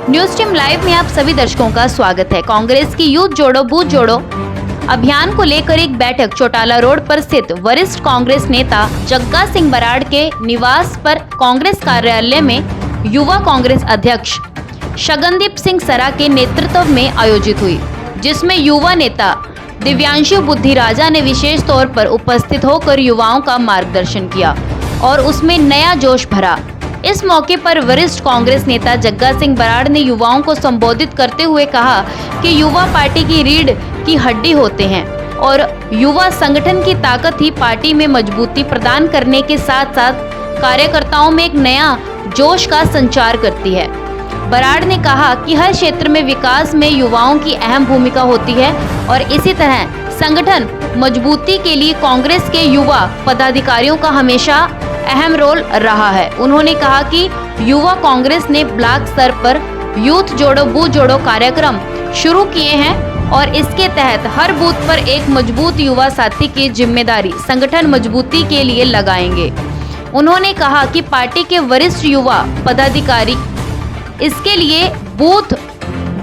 News team live में आप सभी दर्शकों का स्वागत है। कांग्रेस की यूथ जोड़ो बूथ जोड़ो अभियान को लेकर एक बैठक चौटाला रोड पर स्थित वरिष्ठ कांग्रेस नेता जग्गा सिंह बराड़ के निवास पर कांग्रेस कार्यालय में युवा कांग्रेस अध्यक्ष शगनदीप सिंह सरा के नेतृत्व में आयोजित हुई, जिसमें युवा नेता दिव्यांशु बुद्धिराजा ने विशेष तौर पर उपस्थित होकर युवाओं का मार्गदर्शन किया और उसमें नया जोश भरा। इस मौके पर वरिष्ठ कांग्रेस नेता जग्गा सिंह बराड़ ने युवाओं को संबोधित करते हुए कहा कि युवा पार्टी की रीढ़ की हड्डी होते हैं और युवा संगठन की ताकत ही पार्टी में मजबूती प्रदान करने के साथ साथ कार्यकर्ताओं में एक नया जोश का संचार करती है। बराड़ ने कहा कि हर क्षेत्र में विकास में युवाओं की अहम भूमिका होती है और इसी तरह संगठन मजबूती के लिए कांग्रेस के युवा पदाधिकारियों का हमेशा अहम रोल रहा है। उन्होंने कहा कि युवा कांग्रेस ने ब्लॉक स्तर पर यूथ जोड़ो बूथ जोड़ो कार्यक्रम शुरू किए हैं और इसके तहत हर बूथ पर एक मजबूत युवा साथी की जिम्मेदारी संगठन मजबूती के लिए लगाएंगे। उन्होंने कहा कि पार्टी के वरिष्ठ युवा पदाधिकारी इसके लिए बूथ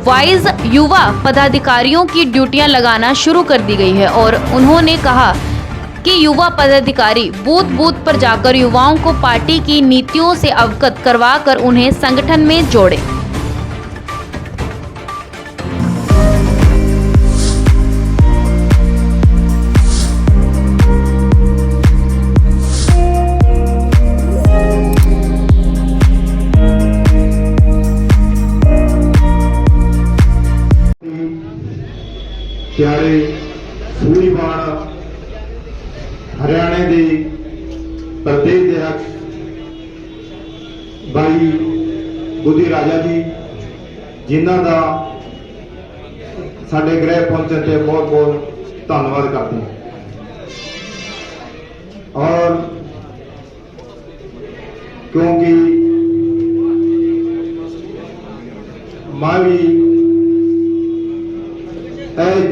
वाइज युवा पदाधिकारियों की ड्यूटियां लगाना शुरू कर दी गई है और उन्होंने कहा कि युवा पदाधिकारी बूथ बूथ पर जाकर युवाओं को पार्टी की नीतियों से अवगत करवाकर उन्हें संगठन में जोड़े। प्यारे सूरीबाण हरियाणा के प्रदेश अध्यक्ष भाई बुद्धिराजा जी, जिन्हों का साडे गृह पहुंचने से बहुत बहुत धन्यवाद करते हैं। और क्योंकि मैं भी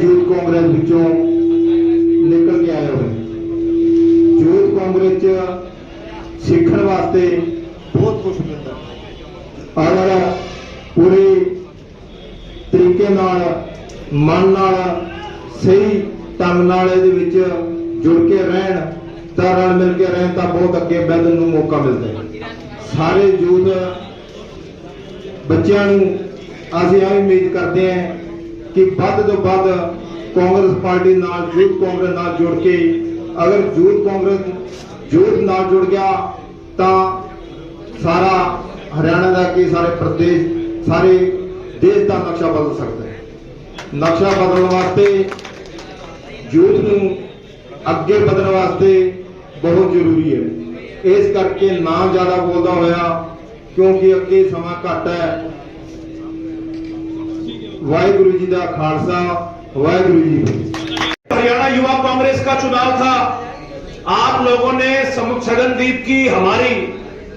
यूथ कांग्रेस विचों निकल के आया हुए, यूथ कांग्रेस सीखने वास्ते बहुत कुछ मिलता अगर पूरे तरीके नाल मन नाल सही ढंग नाल जुड़ के रहन तां रल मिल के रहन तां बहुत अगे बढ़न नूं मौका मिलता है। सारे यूथ बच्चों असीं यह उम्मीद करते हैं कि ਵੱਧ ਤੋਂ ਵੱਧ कांग्रेस पार्टी नाल यूथ कांग्रेस नाल जुड़ के अगर यूथ कांग्रेस यूथ नाल जुड़ गया तो सारा हरियाणा का कि सारे प्रदेश सारे देश का नक्शा बदल सकता है। नक्शा बदलने वास्ते यूथ नूं अगे बढ़ने वास्ते बहुत जरूरी है। इस करके ना ज्यादा बोलता होया क्योंकि अगे समा घट है। वाहिगुरु जी का खालसा वाहिगुरु जी। हरियाणा युवा कांग्रेस का चुनाव था, आप लोगों ने शगनदीप की हमारी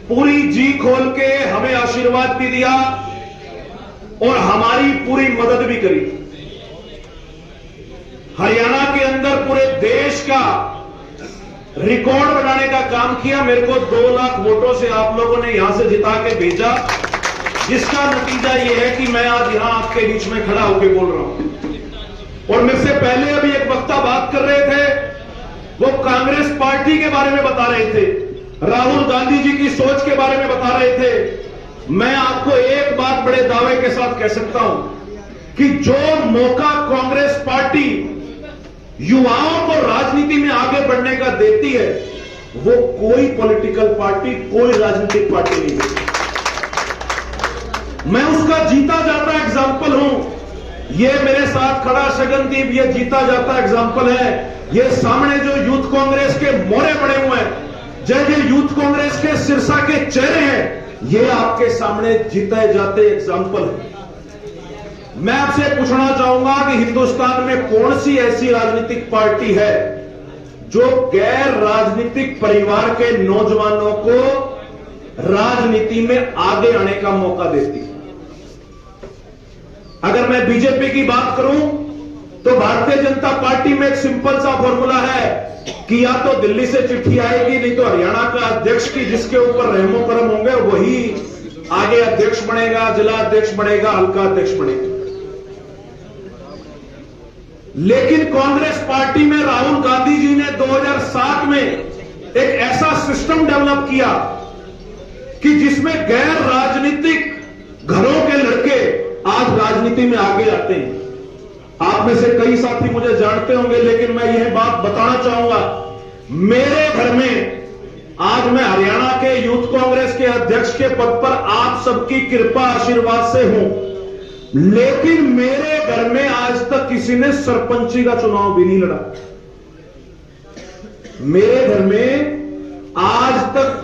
पूरी जी खोल के हमें आशीर्वाद भी दिया और हमारी पूरी मदद भी करी। हरियाणा के अंदर पूरे देश का रिकॉर्ड बनाने का काम किया। मेरे को 2 लाख वोटों से आप लोगों ने यहां से जिता के भेजा, जिसका नतीजा यह है कि मैं आज यहां आपके बीच में खड़ा होकर बोल रहा हूं। और मेरे से पहले अभी एक वक्ता बात कर रहे थे, वो कांग्रेस पार्टी के बारे में बता रहे थे, राहुल गांधी जी की सोच के बारे में बता रहे थे। मैं आपको एक बात बड़े दावे के साथ कह सकता हूं कि जो मौका कांग्रेस पार्टी युवाओं को राजनीति में आगे बढ़ने का देती है, वो कोई पॉलिटिकल पार्टी कोई राजनीतिक पार्टी नहीं देती। मैं उसका जीता जाता एग्जाम्पल हूं। ये मेरे साथ खड़ा शगनदीप, ये जीता जाता एग्जाम्पल है। ये सामने जो यूथ कांग्रेस के मोरे बने हुए हैं, जो ये यूथ कांग्रेस के सिरसा के चेहरे हैं, ये आपके सामने जीते जाते एग्जाम्पल है। मैं आपसे पूछना चाहूंगा कि हिंदुस्तान में कौन सी ऐसी राजनीतिक पार्टी है जो गैर राजनीतिक परिवार के नौजवानों को राजनीति में आगे आने का मौका देती है? अगर मैं बीजेपी की बात करूं तो भारतीय जनता पार्टी में एक सिंपल सा फॉर्मूला है कि या तो दिल्ली से चिट्ठी आएगी, नहीं तो हरियाणा का अध्यक्ष की जिसके ऊपर रहमो करम होंगे वही आगे अध्यक्ष बनेगा, जिला अध्यक्ष बनेगा, हल्का अध्यक्ष बनेगा। लेकिन कांग्रेस पार्टी में राहुल गांधी जी ने 2007 में एक ऐसा सिस्टम डेवलप किया कि जिसमें गैर राजनीतिक घरों के लड़के आज राजनीति में आगे आते हैं। आप में से कई साथी मुझे जानते होंगे, लेकिन मैं यह बात बताना चाहूंगा, मेरे घर में आज मैं हरियाणा के यूथ कांग्रेस के अध्यक्ष के पद पर आप सबकी कृपा आशीर्वाद से हूं, लेकिन मेरे घर में आज तक किसी ने सरपंची का चुनाव भी नहीं लड़ा। मेरे घर में आज तक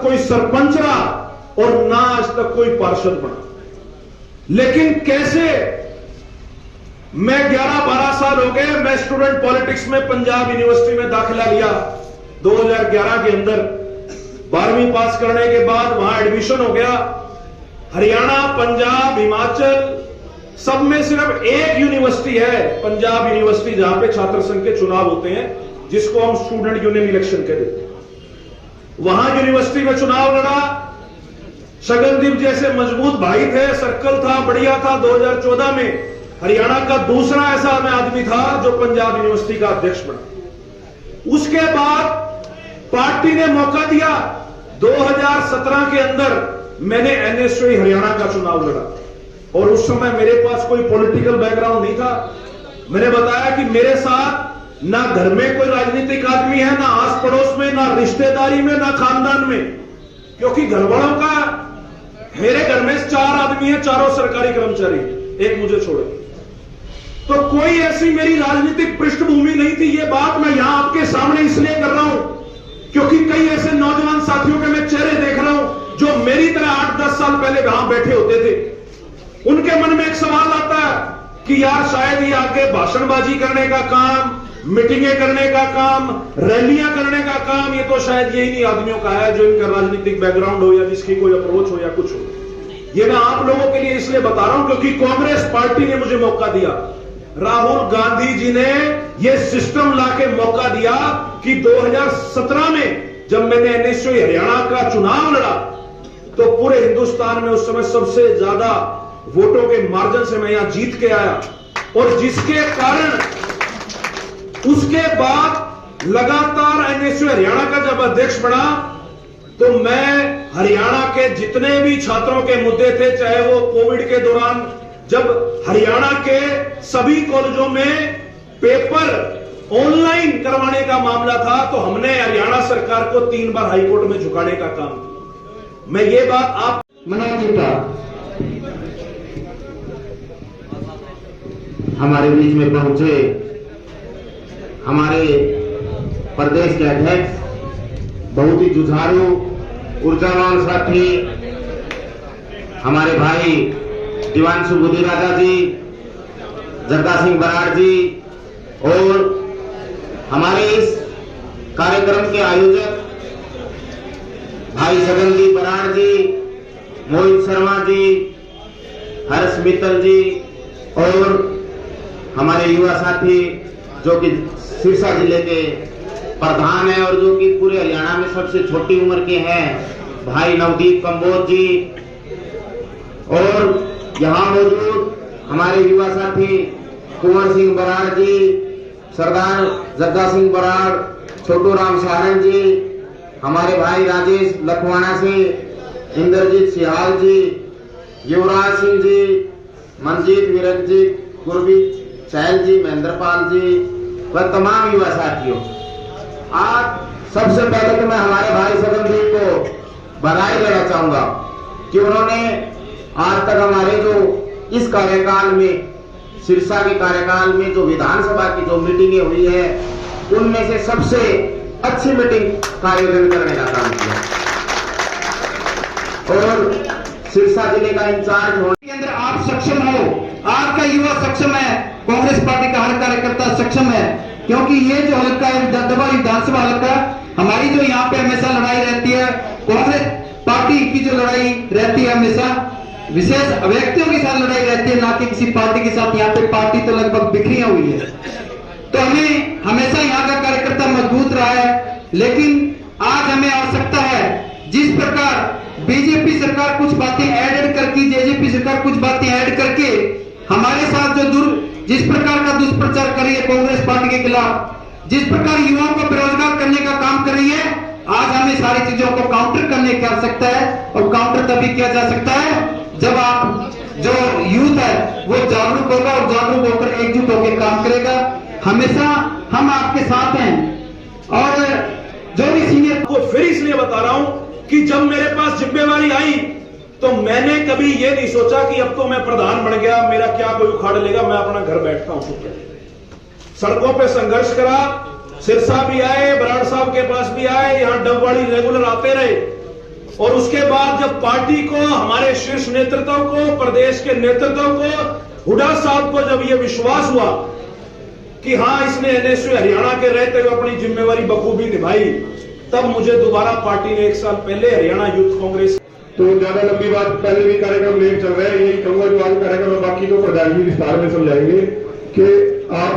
कोई सरपंच रहा और ना आज तक कोई पार्षद बना। लेकिन कैसे? मैं 11-12 साल हो गए, मैं स्टूडेंट पॉलिटिक्स में पंजाब यूनिवर्सिटी में दाखिला लिया 2011 के अंदर। 12वीं पास करने के बाद वहां एडमिशन हो गया। हरियाणा, पंजाब, हिमाचल सब में सिर्फ एक यूनिवर्सिटी है, पंजाब यूनिवर्सिटी, जहां पे छात्र संघ के चुनाव होते हैं, जिसको हम स्टूडेंट यूनियन इलेक्शन कहते हैं। वहां यूनिवर्सिटी में चुनाव लड़ा। शगनदीप जैसे मजबूत भाई थे, सर्कल था, बढ़िया था। 2014 में हरियाणा का दूसरा ऐसा मैं आदमी था जो पंजाब यूनिवर्सिटी का अध्यक्ष बना। उसके बाद पार्टी ने मौका दिया। 2017 के अंदर मैंने एनएसयूआई हरियाणा का चुनाव लड़ा और उस समय मेरे पास कोई पॉलिटिकल बैकग्राउंड नहीं था। मैंने बताया कि मेरे साथ ना घर में कोई राजनीतिक आदमी है, ना आस पड़ोस में, ना रिश्तेदारी में, ना खानदान में, क्योंकि घर वालों का, मेरे घर में 4 आदमी है, चारों सरकारी कर्मचारी, एक मुझे छोड़े। तो कोई ऐसी मेरी राजनीतिक पृष्ठभूमि नहीं थी। ये बात मैं यहां आपके सामने इसलिए कर रहा हूं क्योंकि कई ऐसे नौजवान साथियों के मैं चेहरे देख रहा हूं जो मेरी तरह 8-10 साल पहले वहां बैठे होते थे। उनके मन में एक सवाल आता है कि यार शायद ये आगे भाषणबाजी करने का काम, मीटिंगें करने का काम, रैलियां करने का काम, ये तो शायद यही नहीं आदमियों का है जो इनका राजनीतिक बैकग्राउंड हो या जिसकी कोई अप्रोच हो या कुछ हो। ये मैं आप लोगों के लिए इसलिए बता रहा हूं क्योंकि कांग्रेस पार्टी ने मुझे मौका दिया। राहुल गांधी जी ने यह सिस्टम लाके मौका दिया कि 2017 में जब मैंने एनएसयूआई हरियाणा का चुनाव लड़ा तो पूरे हिंदुस्तान में उस समय सबसे ज्यादा वोटों के मार्जिन से मैं यहां जीत के आया, और जिसके कारण उसके बाद लगातार एनएसयूआई हरियाणा का जब अध्यक्ष बना तो मैं हरियाणा के जितने भी छात्रों के मुद्दे थे, चाहे वो कोविड के दौरान जब हरियाणा के सभी कॉलेजों में पेपर ऑनलाइन करवाने का मामला था तो हमने हरियाणा सरकार को 3 बार हाईकोर्ट में झुकाने का काम किया। मैं ये बात आप हमारे बीच में पहुंचे हमारे प्रदेश के अध्यक्ष, बहुत ही जुझारू ऊर्जावान साथी हमारे भाई दिवांशु बुद्धिराजा जी, जग्गा सिंह बराड़ जी, और हमारे इस कार्यक्रम के आयोजक भाई शगनदीप बराड़ जी, मोहित शर्मा जी, हर्ष मित्तल जी, और हमारे युवा साथी जो कि सिरसा जिले के प्रधान हैं और जो कि पूरे हरियाणा में सबसे छोटी उम्र के हैं, भाई नवदीप कंबोज जी, और यहाँ मौजूद हमारे युवा साथी कुंवर सिंह बराड़ जी, सरदार जग्गा सिंह बराड़, छोटू राम सहारण जी, हमारे भाई राजेश लखवाना से, इंद्रजीत सिहाल जी, युवराज सिंह जी, मनजीत विरक जी, गुरबीत चहल जी, महेंद्रपाल जी, व तमाम युवा साथियों, आज सबसे पहले तो मैं हमारे भाई शगनदीप को बधाई देना चाहूंगा कि उन्होंने आज तक हमारे जो इस कार्यकाल में, सिरसा के कार्यकाल में जो विधानसभा की जो मीटिंगें हुई है उनमें से सबसे अच्छी मीटिंग का आयोजन करने का काम किया, और सिरसा जिले का इंचार्ज होने के अंदर आप सक्षम हो, आपका युवा सक्षम है, कांग्रेस पार्टी का हर कार्यकर्ता सक्षम है, क्योंकि ये जो हल्का है दबदबा विधानसभा हल्का, हमारी जो यहाँ पे हमेशा लड़ाई रहती है, कांग्रेस पार्टी की जो लड़ाई रहती है हमेशा विशेष व्यक्तियों के साथ लड़ाई रहती है, ना कि किसी पार्टी के साथ। यहाँ पे पार्टी तो लगभग बिखरी हुई है, तो हमें हमेशा यहाँ का कार्यकर्ता मजबूत रहा है, लेकिन आज हमें आवश्यकता है जिस प्रकार बीजेपी सरकार कुछ बातें ऐड करके, जेजेपी सरकार कुछ बातें ऐड करके हमारे साथ जो जिस प्रकार का दुष्प्रचार कर रही है कांग्रेस पार्टी के खिलाफ, जिस प्रकार युवाओं को बेरोजगार करने का काम कर रही है, आज हमें सारी चीजों को काउंटर करने की आवश्यकता है। और काउंटर तभी किया जा सकता है जब आप जो यूथ है वो जागरूक होगा और जागरूक होकर एकजुट होकर काम करेगा। हमेशा हम आपके साथ हैं। और जो भी सीनियर को फिर इसलिए बता रहा हूं कि जब मेरे पास जिम्मेवारी आई तो मैंने कभी ये नहीं सोचा कि अब तो मैं प्रधान बन गया, मेरा क्या कोई उखाड़ लेगा, मैं अपना घर बैठता हूं। सड़कों पे संघर्ष करा, सिरसा भी आए, बराड़ साहब के पास भी आए, यहां डबवाड़ी रेगुलर आते रहे। और उसके बाद जब पार्टी को, हमारे शीर्ष नेतृत्व को, प्रदेश के नेतृत्व को, हुड्डा साहब को जब यह विश्वास हुआ कि हां इसने एनएसयू हरियाणा के रहते हुए अपनी जिम्मेवारी बखूबी निभाई, तब मुझे दोबारा पार्टी ने 1 साल पहले हरियाणा यूथ कांग्रेस। तो ज्यादा लंबी बात, पहले भी कार्यक्रम लेकर चल रहे हैं, यही कहूंगा जो आज कार्यक्रम है, बाकी तो प्रधान जी विस्तार में समझाएंगे कि आप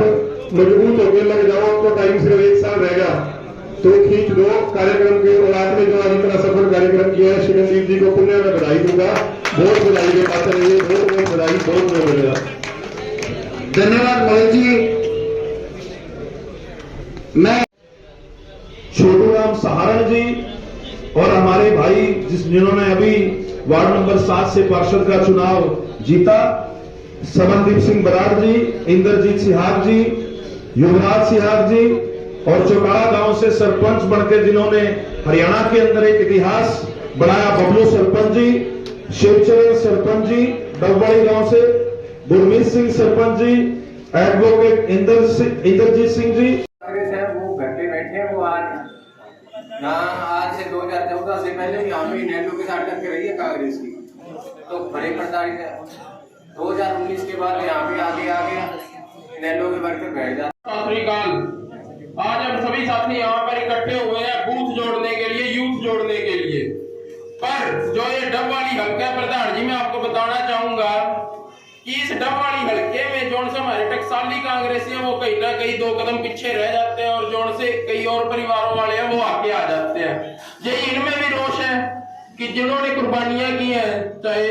मजबूत होकर लग जाओ। तो टाइम सिर्फ 1 साल रह गया तो खींच दो कार्यक्रम के। और आपने जो आज इतना सफल कार्यक्रम किया है, शिवनदीप जी को पुण्य में बधाई दूंगा, बहुत बधाई के पात्र रहिए, बहुत बहुत बधाई, बहुत बहुत मिलेगा। धन्यवाद मोहित जी। मैं छोटू राम सहारण जी और हमारे भाई जिन्होंने अभी वार्ड नंबर 7 से पार्षद का चुनाव जीता, समनदीप सिंह बराड़ जी, इंद्रजीत सिहाग जी, युवराज सिहाग जी, और चौटाला गांव से सरपंच बनकर जिन्होंने हरियाणा के अंदर एक इतिहास बनाया, बबलू सरपंच जी, शिवचरण सरपंच जी, डबवाड़ी गांव से गुरमीत सिंह सरपंच जी, एडवोकेट इंद्रजीत सिंह जी। वो घर पे बैठे हैं, वो आज से 2014 से पहले यहाँ भी नैलो के साथ टक्कर रही है कांग्रेस की, तो बड़े प्रताड़ित है। 2019 के बाद यहाँ भी आगे आ गया, नैलो के वर्कर बैठ जाते। आज हम सभी साथी यहाँ पर इकट्ठे हुए हैं बूथ जोड़ने के लिए, यूथ जोड़ने के लिए। पर जो ये डबवाड़ी हल्का प्रधान जी, मैं आपको बताना चाहूंगा कि इस डबवाड़ी हल्के में जोन से हमारे टकसाली कांग्रेसी हैं वो कहीं ना कहीं 2 कदम पीछे रह जाते हैं, और जोन से कई और परिवारों वाले हैं वो आगे आ जाते हैं। ये इनमें भी रोष है कि जिन्होंने कुर्बानियां की हैं, चाहे